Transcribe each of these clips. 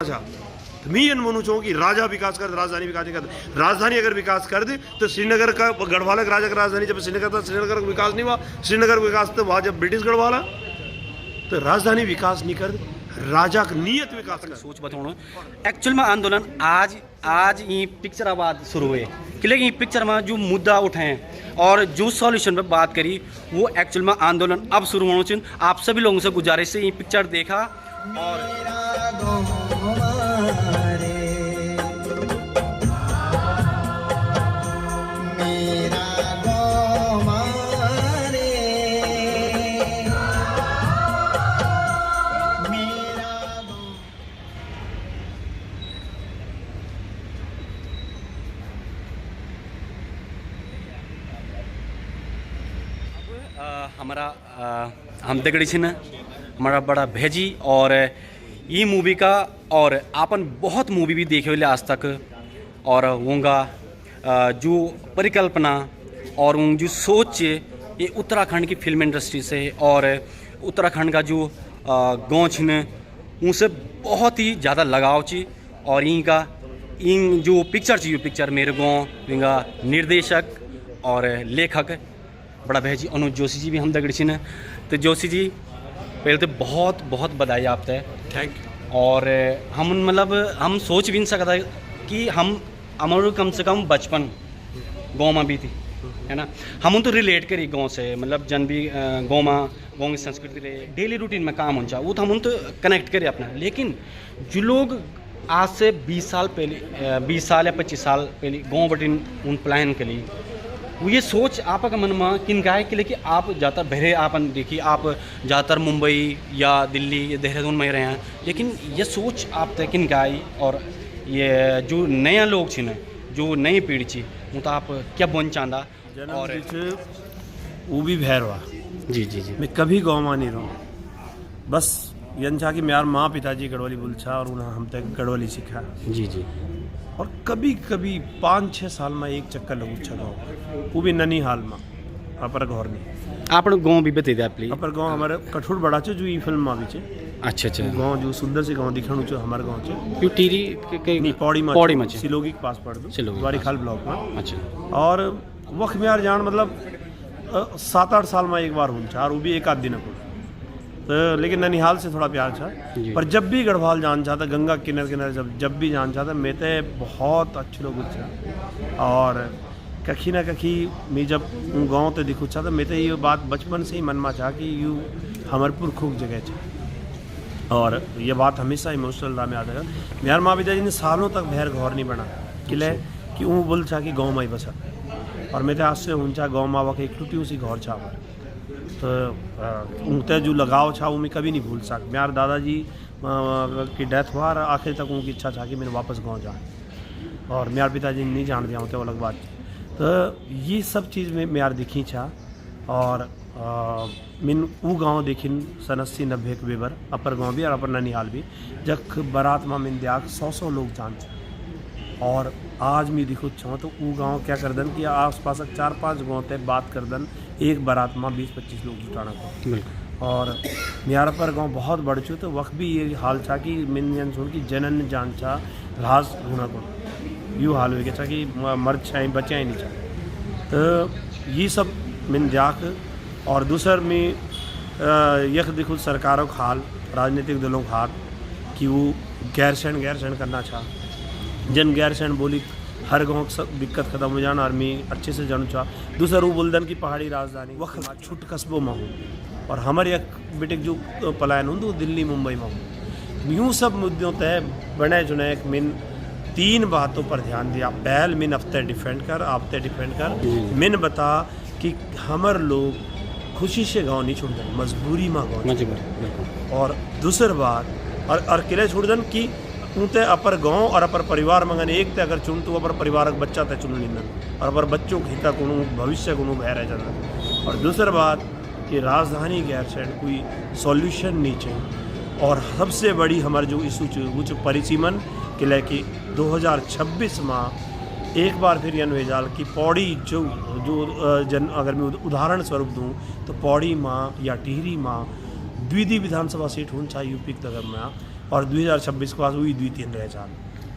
छा मैं ये मनू चाहूँ कि राजा विकास कर राजधानी विकास नहीं कर राजधानी अगर विकास कर दे तो श्रीनगर का गढ़वाला का राजा का राजधानी जब श्रीनगर था श्रीनगर का विकास नहीं हुआ श्रीनगर विकास तो वहाँ जब ब्रिटिश गढ़वाला तो राजधानी विकास नहीं कर राजा का नियत विकास कर सोच बताऊँ एक्चुअल में आंदोलन आज ये पिक्चर आवाज शुरू हुए कि लेकिन ये पिक्चर में जो मुद्दा उठाए और जो सॉल्यूशन पे बात करी वो एक्चुअल में आंदोलन अब शुरू होना चाहिए। आप सभी लोगों से गुजारिश से ये पिक्चर देखा और हमारा हम दगड़ी छिन हमारा बड़ा भेजी और ये मूवी का और आपन बहुत मूवी भी देखे हुए आज तक और वोंगा जो परिकल्पना और वो जो सोच ये उत्तराखंड की फिल्म इंडस्ट्री से और उत्तराखंड का जो गाँव छिन उनसे बहुत ही ज़्यादा लगाव ची और इनका इन जो पिक्चर चाहिए पिक्चर मेरे गाँव इनका निर्देशक और लेखक बड़ा भेजी अनुज जोशी जी भी हम दगड़ी छिन तो जोशी जी पहले तो बहुत बहुत बधाई आपसे थैंक यू। और हम मतलब हम सोच भी नहीं सकता कि हम हमारे कम से कम बचपन गाँव में भी थी है ना हम तो रिलेट करी गाँव से मतलब जन भी गाँव में गाँव की संस्कृति रहे डेली रूटीन में काम होना वो तो हम तो कनेक्ट करें अपना लेकिन जो लोग आज से 20 साल पहले 20 साल या 25 साल पहले गाँव बटिन उन प्लान के लिए वो ये सोच आपका मन में किन का है कि लेकिन आप ज़्यादातर बहरे आप देखिए आप ज़्यादातर मुंबई या दिल्ली या देहरादून में रहे हैं लेकिन ये सोच आप तय किन का आई और ये जो नया लोग छिन जो नई पीढ़ी छी वो तो आप क्या बोन चाहता और वो भी भैर हुआ जी जी जी मैं कभी गाँव में नहीं रहूँ बस यन छा कि मेरा माँ पिताजी गढ़वाली बोलछा और उन्हें हम तक गढ़वाली सीखा जी जी और कभी कभी 5-6 साल में एक चक्कर लगू छा गाँव वो भी ननिहाल में अपर घर में आप गाँव भी बता दिया प्लीज अपर गाँव हमारे कठोर बड़ा छे जो ये फिल्म में भी छे अच्छा अच्छा गाँव जो सुंदर से गाँव दिखाणु छे हमारे गाँव छे क्यों टीरी नहीं पौड़ी में सिलोगी के पास पड़ दो द्वारिखाल ब्लॉक में अच्छा और वक्त में यार जान मतलब 7-8 साल में एक बार हूँ और वो भी एक आध दिन को तो लेकिन ननिहाल से थोड़ा प्यार था पर जब भी गढ़वाल जान चाहता गंगा किनारे किनारे जब भी जान चाहता मैं तो बहुत अच्छे लोग था और कखी ना कखी मैं जब गाँव तो दिखू चाहता मैं तो ये बात बचपन से ही मन में चाह कि यू हमरपुर खूब जगह था और ये बात हमेशा इमोशनल रहा में याद है मेरे माँ पिताजी ने सालों तक भैर घर नहीं बना किले कि वो बोल चाह कि गाँव में ही बसा और मैं तो आज से ऊँचा गाँव माँ के एक टूटी उसी घर छा तो उनते जो लगाव था वो मैं कभी नहीं भूल सक मेरे दादाजी की डेथ हुआ और आखिर तक उनकी इच्छा था कि मैंने वापस गांव जाए और मेरे पिताजी नहीं जान दिया होते वो अलग बात तो ये सब चीज़ में मेरे दिखी छा और मैंने वो गाँव देखी 80-90 के बेबर अपर गाँव भी और अपर ननिहाल भी जब बारात में मैंने दिया 100 लोग जान और आज मैं दिखो चाहूँ तो वो गाँव क्या कर दन कि आस पास 4-5 गाँव तक बात कर दन एक बारात में 20-25 लोग जुटाना को और म्यार पर गाँव बहुत बढ़ चुके तो वक्त भी ये हाल था कि मैंने सुन कि जनन जान चा राज होना को यूँ हाल हो गया कि मर्द चाहे बच्चा ही नहीं चाहे तो ये सब मैंने जाक और दूसर में यह देखो सरकारों का हाल राजनीतिक दलों का हाल कि वो गैर सैन करना चाह जन गैर सैन बोली हर गाँव सब दिक्कत खत्म हो जाना और मैं अच्छे से जानू चाह दूसरा वो बुलदन की पहाड़ी राजधानी वह छुट कस्बों में हूँ और हमारे एक बेटे जो पलायन हूँ तो दिल्ली मुंबई में हूँ यूँ सब मुद्दों तय बने चुने एक मिन 3 बातों पर ध्यान दिया पहल मिन हफ्ते डिफेंड कर आपते डिफेंड कर मिन बता कि हमारे लोग खुशी से गाँव नहीं छोड़ दें मजबूरी में गाँव और दूसरी बात और किले छोड़ दें कि उनते अपर गाँव और अपर परिवार मंगन एक ते अगर चुन तो अपर परिवार का बच्चा ते चुन लेना और अपर बच्चों के हिता को भविष्य को बह रह जाता और दूसरी बात कि राजधानी गैर साइड कोई सॉल्यूशन नहीं चाहिए और सबसे बड़ी हमारे जो इशू वो परिसीमन के लेके 2026 में एक बार फिर यन भेजाल कि पौड़ी जो जन अगर मैं उदाहरण स्वरूप दूँ तो पौड़ी माँ या टिहरी माँ द्विदी विधानसभा सीट होना चाहिए यूपी तक में और 2026 के पास वही द्वितीय रह चाल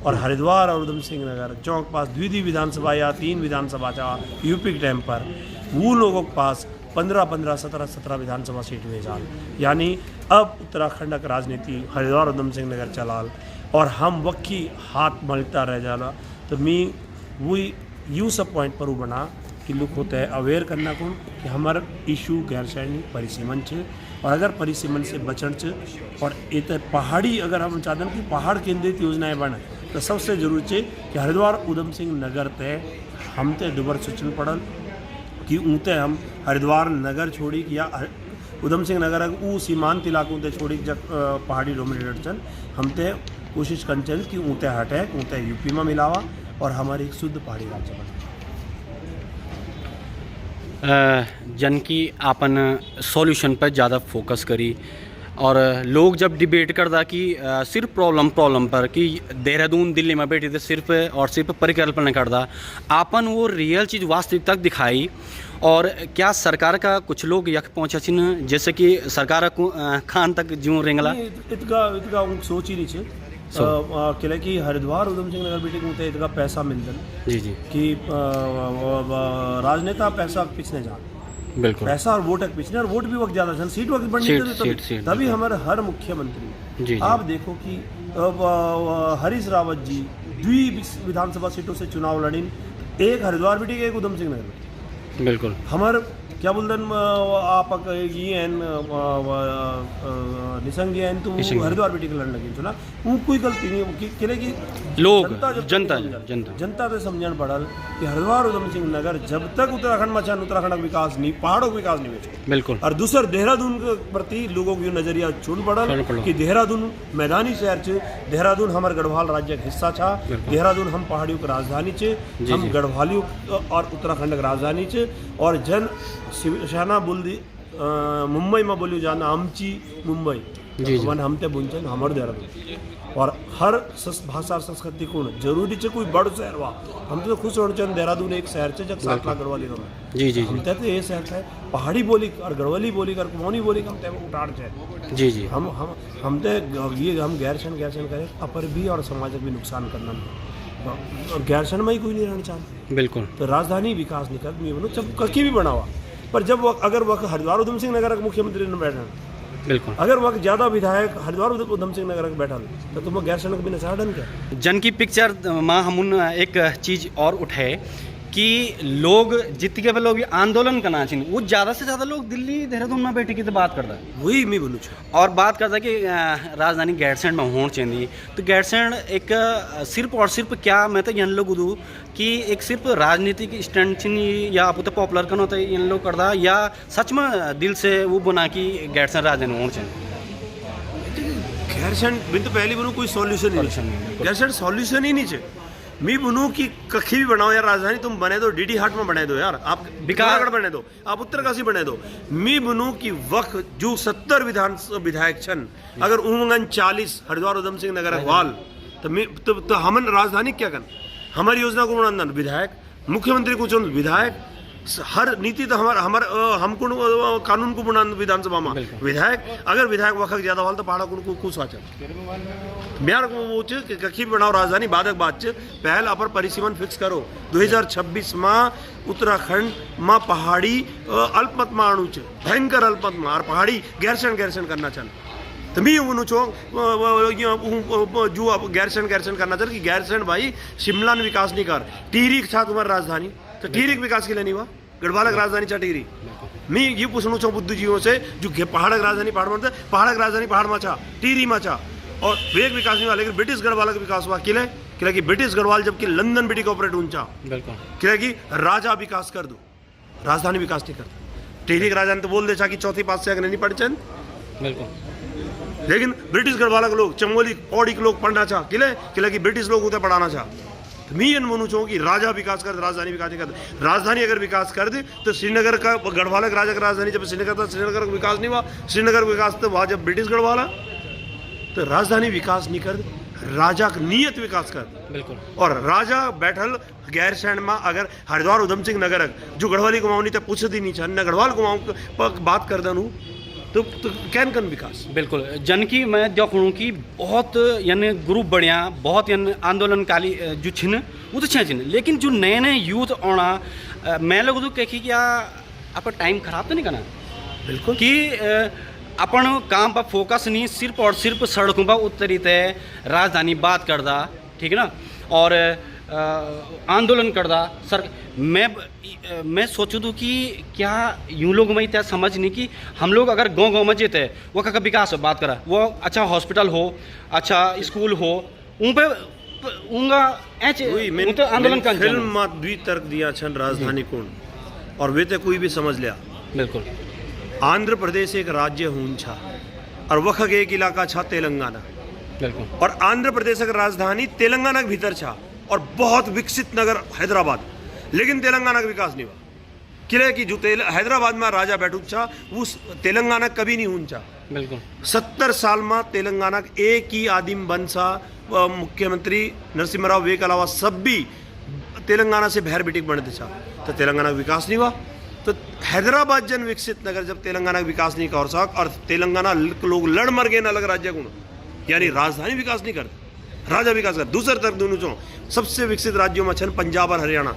और हरिद्वार और उधम सिंह नगर चौक पास द्वितीय विधानसभा या 3 विधानसभा चा यूपी के टाइम पर वो लोगों के पास 15-15, 17-17 विधानसभा सीट हुए जाल। यानी अब उत्तराखंड का राजनीति हरिद्वार उधम सिंह नगर चलाल और हम वक्की हाथ मलता रह जाला। तो मैं वही यूँ सब पॉइंट पर वो बना कि लोग होते हैं अवेयर करना कौन कि हमारा इशू गैर सैनिक परिसीमन छ और अगर परिसीमन से बचन छ और इत पहाड़ी अगर हम चाहते हैं कि पहाड़ केंद्रित योजनाएं बने तो सबसे जरूरी है कि हरिद्वार उधम सिंह नगर तय हम ते दुबर सोचन पड़ल कि ऊँते हम हरिद्वार नगर छोड़ी या उधम सिंह नगर ऊ सीमांत इलाकों ते छोड़ी जब पहाड़ी डोमिनेटेड चल हम ते कोशिश कर चल कि ऊँते हटे ऊँते यूपी में मिलावा और हमारी एक शुद्ध पहाड़ी राज्य बने। जन की आपन सॉल्यूशन पर ज़्यादा फोकस करी और लोग जब डिबेट करता कि सिर्फ प्रॉब्लम पर कि देहरादून दिल्ली में बैठी थे सिर्फ और सिर्फ परिकल्पना करता आपन वो रियल चीज़ वास्तविकता दिखाई। और क्या सरकार का कुछ लोग यख पहुँचा चिन्ह जैसे कि सरकार खान तक ज्यों रेंगला इतका सोच ही नहीं छे किले कि हरिद्वार उधम सिंह नगर बेटी को इतका पैसा मिलता जी जी कि राजनेता पैसा पिछने जा बिल्कुल पैसा और वोट पिछने और वोट भी वक्त ज़्यादा था सीट वक्त बढ़नी तभी हमारे हर मुख्यमंत्री जी आप देखो कि हरीश रावत जी 2 विधानसभा सीटों से चुनाव लड़ी एक हरिद्वार बेटी एक उधम सिंह नगर बिल्कुल हमारे क्या बोलते हैं आप ये निसंग जी तो हरिद्वार बेटी के लड़ने लगी चला वो कोई गलती नहीं किले की लोग जनता से समझन पड़ल कि हरिद्वार उधम सिंह नगर जब तक उत्तराखंड में उत्तराखंड का विकास नहीं पहाड़ों का विकास नहीं हुआ बिल्कुल। और दूसर देहरादून के प्रति लोगों की नजरिया छूट पड़ल कि देहरादून मैदानी शहर छ देहरादून हमारे गढ़वाल राज्य का हिस्सा था देहरादून हम पहाड़ियों की राजधानी छ हम गढ़वालियों और उत्तराखंड की राजधानी छ और जन शिवसेना बोल दी मुंबई में बोलियो जाना आमची मुंबई वन हमते बुंचन हमर देहरादून और हर भाषा और संस्कृति को जरूरी है कोई बड़ शहर हुआ हम तो खुश होने चाहिए देहरादून एक शहर है जब 7 लाख गढ़वाली में जी जी हम तो ये शहर है पहाड़ी बोली और गढ़वाली बोली और कुमाऊनी बोली हम तय उठाड़ चाहिए जी जी हम तो ये हम गैरसन करें अपर भी और समाज भी नुकसान करना और गैरसन में ही कोई नहीं रहना चाहता बिल्कुल। तो राजधानी विकास नहीं कर मैं बोलूँ जब कहीं भी बना हुआ पर जब अगर वह हरिद्वार उधम सिंह नगर का मुख्यमंत्री ने बैठा बिल्कुल अगर वह ज़्यादा विधायक हरिद्वार उधम सिंह नगर का बैठा तो तुम गैर सैनिक बिना साधन क्या जन की पिक्चर में हम एक चीज़ और उठाए कि लोग जितने भी लोग आंदोलन करना चाहिए वो ज़्यादा से ज़्यादा लोग दिल्ली देहरादून में बैठे की तो बात करता है वही मैं बोलूँ और बात करता कि राजधानी गैरसैंड में होना चाहिए तो गैरसैंड एक सिर्फ और सिर्फ क्या मैं तो इन लोग दूँ कि एक सिर्फ राजनीतिक स्टैंड चाहिए या आप तो पॉपुलर करना होता है इन लोग करता या सच में दिल से वो बना कि गैरसैंड राजधानी होना चाहिए गैरसैंड बिन तो पहली बोलूँ कोई सॉल्यूशन नहीं गैरसैंड सॉल्यूशन ही नहीं चाहिए मैं बोलूँ कि कहीं भी बनाओ यार राजधानी तुम बने दो डीडी हाट में बने दो यार आप बिकागढ़ बने दो आप उत्तरकाशी बने दो मैं बोलूँ कि वक्त जो 70 विधायक छन अगर उमंगन 40 हरिद्वार उधम सिंह नगर अखवाल तो हम राजधानी क्या कर हमारी योजना को बनाना विधायक मुख्यमंत्री को चुन विधायक हर नीति तो हमको कानून को बनाना विधानसभा में विधायक अगर विधायक वक्त ज्यादा वाल तो पहाड़ा को कुछ बिहार को वो कखी बनाओ राजधानी बाधक बात पहल अपर परिसीमन फिक्स करो 2026 में उत्तराखंड में पहाड़ी अल्पमत में आणु भयंकर अल्पमत में और पहाड़ी गैरसैंड करना चल तो मैं बोलूँ जो गैरसैंड करना चल कि गैरसैंड भाई शिमला ने विकास नहीं कर टिहरी था तुम्हारी राजधानी तो टिहरी विकास के लिए नहीं हुआ गढ़वाल राजधानी चा टिहरी मैं ये पूछना चाहूँ बुद्धिजीवियों से जो पहाड़ राजधानी पहाड़ में पहाड़ राजधानी पहाड़ में चा टिहरी में चा और वेग विकास नहीं हुआ लेकिन ब्रिटिश गढ़वाल का विकास हुआ किले कि ब्रिटिश गढ़वाल जबकि लंदन ब्रिटिश कॉपरेट ऊंचा किले कि राजा विकास कर दो राजधानी विकास नहीं करता टिहरी की राजधानी तो बोल दे कि चौथी पास से अगर नहीं पढ़ चंद बिल्कुल लेकिन ब्रिटिश गढ़वाल के लोग चमोली पौड़ी के लोग पढ़ना चाह किले कि ब्रिटिश लोग उधर पढ़ाना चाह तो मैं इन बोलूँ चाहूँ कि राजा विकास कर राजधानी विकास नहीं करते राजधानी अगर विकास कर दे तो श्रीनगर का गढ़वाल का राजा का राजधानी जब श्रीनगर था श्रीनगर का विकास नहीं हुआ श्रीनगर का विकास तो वहाँ जब ब्रिटिश गढ़वाला तो राजधानी विकास नहीं कर राजा का नियत विकास कर बिल्कुल और राजा बैठल गैरसैंड में अगर हरिद्वार उधम सिंह नगर जो गढ़वाली कुमाऊनी तो पूछ दी नहीं न गढ़वाल कुमाऊं बात कर दू तो कैन कन विकास बिल्कुल जन की मैं देखूँ कि बहुत यानी ग्रुप बढ़िया बहुत यानी आंदोलनकाली जो छिन वो तो छिन लेकिन जो नए नए यूथ आना मैं लोग तो कही क्या आप टाइम खराब तो नहीं करना बिल्कुल कि अपन काम पर फोकस नहीं सिर्फ और सिर्फ सड़कों पर उतरी तय राजधानी बात करदा ठीक है ना और आंदोलन करदा सर मैं सोचूँ तो कि क्या यूँ लोग में इतना समझ नहीं कि हम लोग अगर गांव गांव में जेते वो का विकास बात करा वो अच्छा हॉस्पिटल हो अच्छा स्कूल हो उन पे उनका तो आंदोलन का फिल्म मा द्वि तर्क दिया छन राजधानी कोण और वे ते कोई भी समझ लिया बिल्कुल आंध्र प्रदेश एक राज्य हून छा और वख एक इलाका छा तेलंगाना बिल्कुल और आंध्र प्रदेश का राजधानी तेलंगाना के भीतर छा और बहुत विकसित नगर हैदराबाद लेकिन तेलंगाना का विकास नहीं हुआ किले की जो हैदराबाद में राजा बैठू छा वो तेलंगाना कभी नहीं हून छा बिल्कुल 70 साल में तेलंगाना एक ही आदिम बन सा मुख्यमंत्री नरसिम्हा राव वे के अलावा सब भी तेलंगाना से बहर बिटिक बनते छा तो तेलंगाना का विकास नहीं हुआ तो हैदराबाद जन विकसित नगर जब तेलंगाना का विकास नहीं कर सक और तेलंगाना लोग लड़ मर गए अलग राज्य गुण यानी राजधानी विकास नहीं करते राजा विकास कर दूसरे तरफ दोनों चो सबसे विकसित राज्यों में छन पंजाब और हरियाणा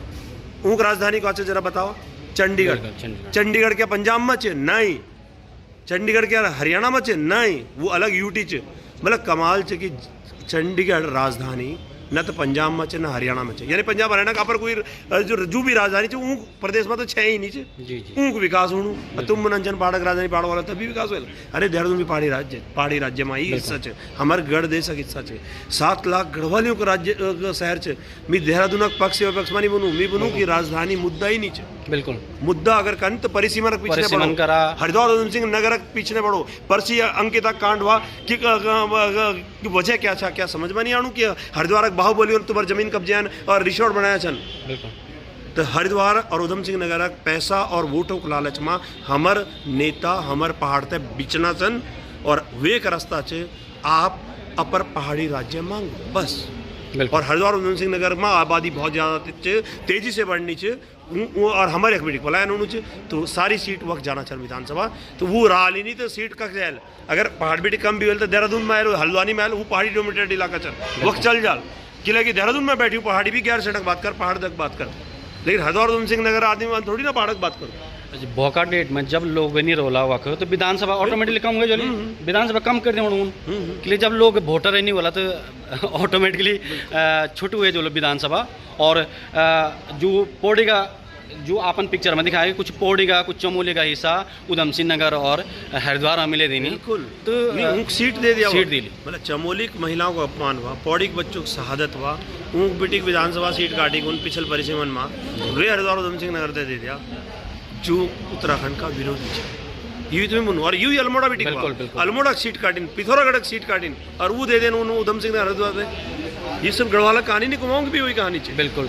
ऊँक राजधानी को अच्छा जरा बताओ चंडीगढ़ चंडीगढ़ क्या पंजाब में चे नहीं चंडीगढ़ क्या हरियाणा में चे नहीं वो अलग यूटी चे मतलब कमाल चे कि चंडीगढ़ राजधानी न तो पंजाब में चे न हरियाणा में चे यानी पंजाब हरियाणा का पर कोई जो भी राजधानी चे ऊँक प्रदेश में तो छे ही नहीं चे ऊँक विकास होणु तुम मनंजन पहाड़ राजधानी पहाड़ वाला तभी विकास हो अरे देहरादून भी पहाड़ी राज्य में ही हिस्सा चे हमारे गढ़ देश का हिस्सा चे 7 लाख गढ़वालियों का राज्य शहर चे मी देहरादून पक्ष विपक्ष में नहीं बनू मी बनू की राजधानी मुद्दा ही नहीं चे बिल्कुल मुद्दा अगर कन तो परिसीमा पीछे बढ़ो हरिद्वार उधम सिंह नगर पीछे बढ़ो परसी अंकिता कांड हुआ कि वजह क्या था क्या समझ में नहीं आणु कि हरिद्वार बाहुबली और तुम्हारी जमीन कब्जे और रिसोर्ट बनाया छन तो हरिद्वार और उधम सिंह नगर पैसा और वोटों के लालच में हमर नेता हमर पहाड़ ते बिचना छन और वे का रास्ता चे आप अपर पहाड़ी राज्य मांगो बस और हरिद्वार उधम सिंह नगर में आबादी बहुत ज़्यादा तेजी से बढ़नी चे और हमारे एक बेटी पलायन होने तो सारी सीट वक्त जाना चल विधानसभा तो वो रहा नहीं तो सीट का जाए अगर पहाड़ बेटी कम भी हो तो देहरादून में आए हल्द्वानी में आए वो पहाड़ी डोमिनेटेड इलाका चल वक्त चल जाल किला कि देहरादून में बैठी पहाड़ी भी गैर सड़क बात कर पहाड़ तक बात कर लेकिन हरिद्वार उधम सिंह नगर आदमी थोड़ी ना पहाड़ की बात करो भौका डेट में जब लोग नहीं रोला हुआ तो विधानसभा ऑटोमेटिकली कम हो गई विधानसभा कम कर दें जब लोग वोटर नहीं बोला तो ऑटोमेटिकली छुट हुए जो लोग विधानसभा और जो पौड़ी का जो अपन पिक्चर में दिखाया कुछ पौड़ी का कुछ चमोली का हिस्सा उधम सिंह नगर और हरिद्वार में मिले देनी बिल्कुल तो सीट दे दिया सीट दी मतलब चमोली की महिलाओं को अपमान हुआ पौड़ी के बच्चों की शहादत हुआ ऊँक बेटी विधानसभा सीट काटी उन पिछल परिसीमन में वे हरिद्वार उधम सिंह नगर दे दिया जो उत्तराखंड का विरोधी है यू तुम्हें और यू अल्मोड़ा भी ठीक अल्मोड़ा सीट काटिन पिथौरागढ़ सीट काटिन और वो दे देन उधम सिंह हरिद्वार में ये सब गढ़वाला कहानी नहीं घुमाऊंगी भी वही कहानी चाहिए बिल्कुल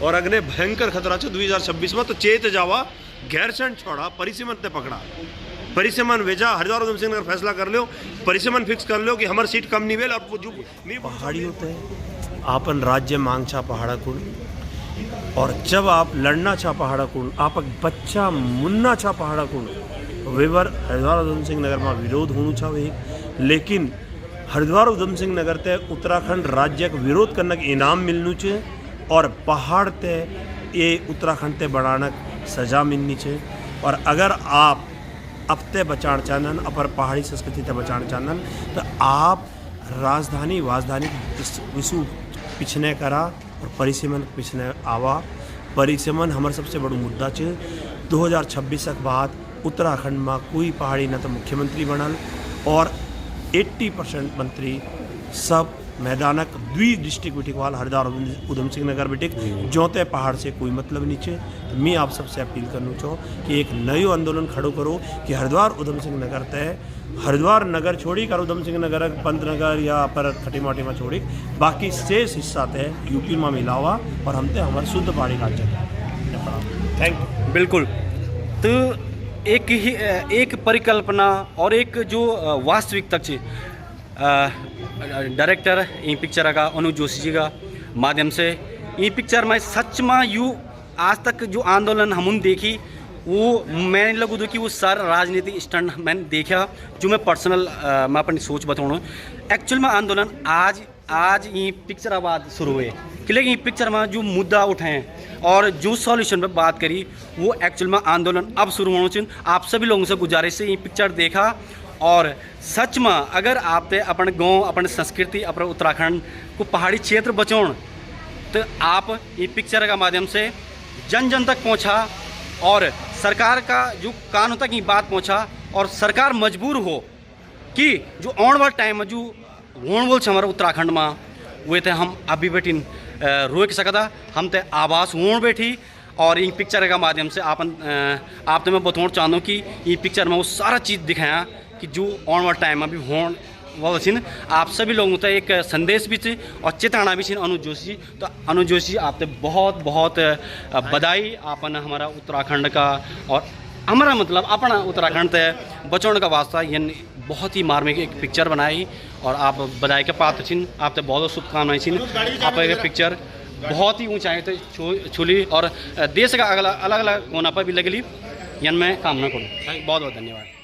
और अगले भयंकर खतरा चे 2026 में तो चेत जावा गैरसैंड छोड़ा परिसीमन ने पकड़ा परिसीमन भेजा हरिद्वार उधम सिंह नगर फैसला कर लो परिसीमन फिक्स कर लो कि हमारी सीट कम नहीं वेल अब जो पहाड़ी होते हैं आपन राज्य मांग छा पहाड़ा कुण और जब आप लड़ना छा पहाड़ा कुण आप बच्चा मुन्ना छा पहाड़ा कुण वेवर हरिद्वार उधम सिंह नगर में विरोध होना छा वे लेकिन हरिद्वार उधम सिंह नगर ते उत्तराखंड राज्य का विरोध करने का इनाम मिलना चाहिए और पहाड़ ते ये उत्तराखंड ते बढ़ाने सजा मिलनी चाहिए और अगर आप अब ते बचाना चाहन अपर पहाड़ी संस्कृति ते बचाना चाहन तो आप राजधानी विशु पिछने करा और परिसीमन पिछने आवा परिसीमन हमारे सबसे बड़ा मुद्दा चे 2026 के बाद उत्तराखंड में कोई पहाड़ी न तो मुख्यमंत्री बनल और 80% मंत्री सब मैदानक द्वि डिस्ट्रिक्ट बिटिकवाल हरिद्वार उधम सिंह नगर बिटिक जोते पहाड़ से कोई मतलब नीचे तो मैं आप सबसे अपील करना चाहूँ कि एक नयो आंदोलन खड़ो करो कि हरिद्वार उधम सिंह नगर तय हरिद्वार नगर छोड़ी कर उधम सिंह नगर पंतनगर या पर खटी माटी में छोड़ी बाकी शेष हिस्सा तय यूपी में मिलावा और हम ते हमारे शुद्ध पहाड़ी राज्य थैंक यू बिल्कुल तो एक परिकल्पना और एक जो वास्तविकता चे डायरेक्टर ई पिक्चर का अनुज जोशी जी का माध्यम से ई पिक्चर में सच में यू आज तक जो आंदोलन हम देखी वो मैंने लगू तो कि वो सारा राजनीति स्टंट मैंने देखा जो मैं पर्सनल मैं अपनी सोच बताऊँ एक्चुअल में आंदोलन आज ये पिक्चर आबाद शुरू हुए कि लेकिन ये पिक्चर में जो मुद्दा उठाएं और जो सॉल्यूशन पे बात करी वो एक्चुअल में आंदोलन अब शुरू होना चाहिए। आप सभी लोगों से गुजारिश है ये पिक्चर देखा और सच में अगर आपने अपने गांव अपने संस्कृति अपने उत्तराखंड को पहाड़ी क्षेत्र बचाओ तो आप ये पिक्चर का माध्यम से जन जन तक पहुँचा और सरकार का जो कानून तक ये बात पहुँचा और सरकार मजबूर हो कि जो आने वाला टाइम में जो होने वाल हमारे उत्तराखंड में वे थे हम अभी बैठी रोक सकता हम ते आवास होने बैठी और इन पिक्चर का माध्यम से आप तो मैं बताना चाहता हूँ कि ये पिक्चर में वो सारा चीज़ दिखाया कि जो आने वाला टाइम में भी होने वाला छिन। आप सभी लोगों तक एक संदेश भी थे और चेतावना भी छिन अनुज जोशी। तो अनुज जोशी आपने बहुत बहुत बधाई आपन हमारा उत्तराखंड का और हमारा मतलब अपना उत्तराखंड से बचाने का वास्ता ये बहुत ही मार्मिक एक पिक्चर बनाई और आप बधाई के पात्र छिन। आपसे बहुत शुभकामनाएं छिन। आप पिक्चर बहुत ही ऊंचाई तक छूली और देश का अलग अलग कोना पर भी लगली यन मैं कामना करूँ। बहुत बहुत धन्यवाद।